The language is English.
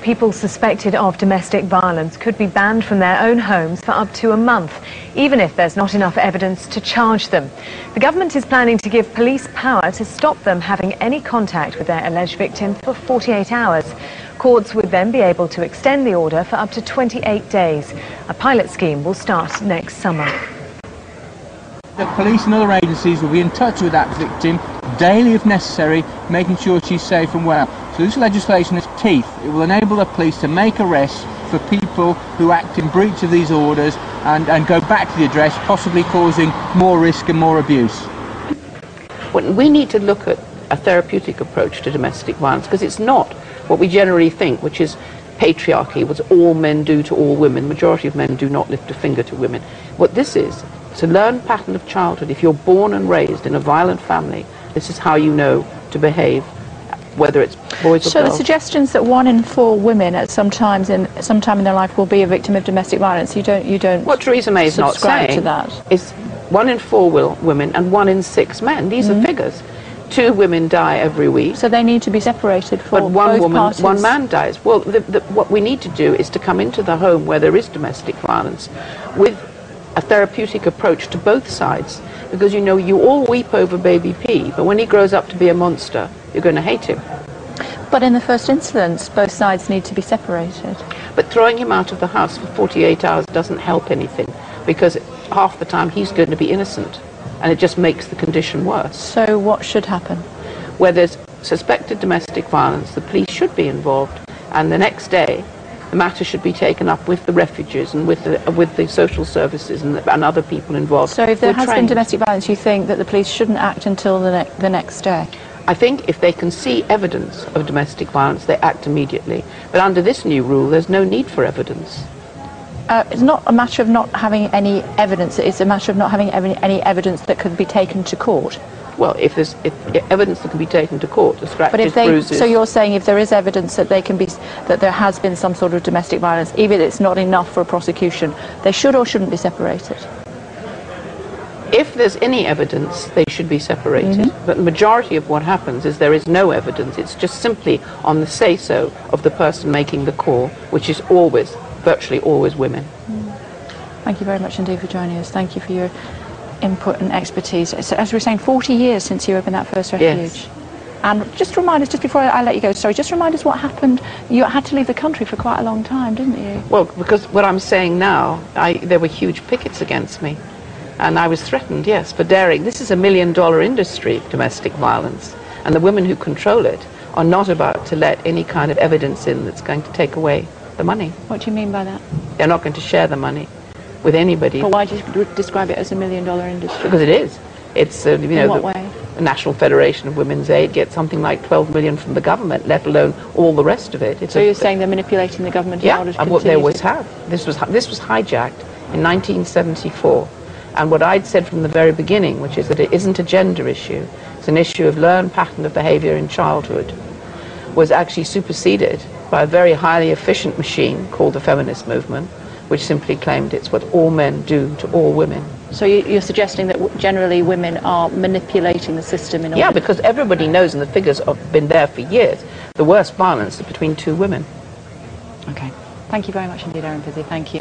people suspected of domestic violence could be banned from their own homes for up to a month, even if there's not enough evidence to charge them. The government is planning to give police power to stop them having any contact with their alleged victim for 48 hours. Courts would then be able to extend the order for up to 28 days. A pilot scheme will start next summer. The police and other agencies will be in touch with that victim daily if necessary, making sure she's safe and well. So this legislation has teeth. It will enable the police to make arrests for people who act in breach of these orders and go back to the address, possibly causing more risk and more abuse. We need to look at a therapeutic approach to domestic violence, because it's not what we generally think, which is patriarchy, what all men do to all women. The majority of men do not lift a finger to women. What this is to learn pattern of childhood. If you're born and raised in a violent family, this is how you know to behave, whether it's boys or girls. So the suggestions that 1 in 4 women at some time in their life will be a victim of domestic violence, you don't what Theresa May is not saying to that. Is 1 in 4 women and 1 in 6 men. These are figures. 2 women die every week. So they need to be separated for but 1 woman, parties. 1 man dies. Well, what we need to do is to come into the home where there is domestic violence with a therapeutic approach to both sides, because you know you all weep over baby P, but when he grows up to be a monster, you're going to hate him. But in the first instance, both sides need to be separated. But throwing him out of the house for 48 hours doesn't help anything, because half the time he's going to be innocent, and it just makes the condition worse. So what should happen? Where there's suspected domestic violence, the police should be involved, and the next day the matter should be taken up with the refugees and with the social services and other people involved. So if there has been domestic violence, you think that the police shouldn't act until the next day? I think if they can see evidence of domestic violence, they act immediately. But under this new rule, there's no need for evidence. It's not a matter of not having any evidence, it's a matter of not having any evidence that could be taken to court. Well, if there's evidence that can be taken to court, the scratches, bruises... So you're saying if there is evidence that that there has been some sort of domestic violence, even if it's not enough for a prosecution, they should or shouldn't be separated? If there's any evidence, they should be separated. But the majority of what happens is there is no evidence. It's just simply on the say-so of the person making the call, which is always, virtually always women. Thank you very much indeed for joining us. Thank you for your input and expertise. So, as we were saying, 40 years since you opened that first refuge. Yes. And just remind us, just before I let you go, sorry, just remind us what happened. You had to leave the country for quite a long time, didn't you? Well, because what I'm saying now, there were huge pickets against me. And I was threatened, yes, for daring. This is $1 million industry, domestic violence. And the women who control it are not about to let any kind of evidence in that's going to take away the money. What do you mean by that? They're not going to share the money with anybody. But why do you describe it as $1 million industry? Because it is. It's, you know, in what way? The National Federation of Women's Aid gets something like 12 million from the government, let alone all the rest of it. So you're saying they're manipulating the government in order to and what they always have. This was hijacked in 1974. And what I'd said from the very beginning, which is that it isn't a gender issue, it's an issue of learned pattern of behavior in childhood, was actually superseded by a very highly efficient machine called the feminist movement, which simply claimed it's what all men do to all women. So you're suggesting that generally women are manipulating the system in order... Yeah, because everybody knows, and the figures have been there for years, the worst violence is between 2 women. Okay. Thank you very much indeed, Erin Pizzey. Thank you.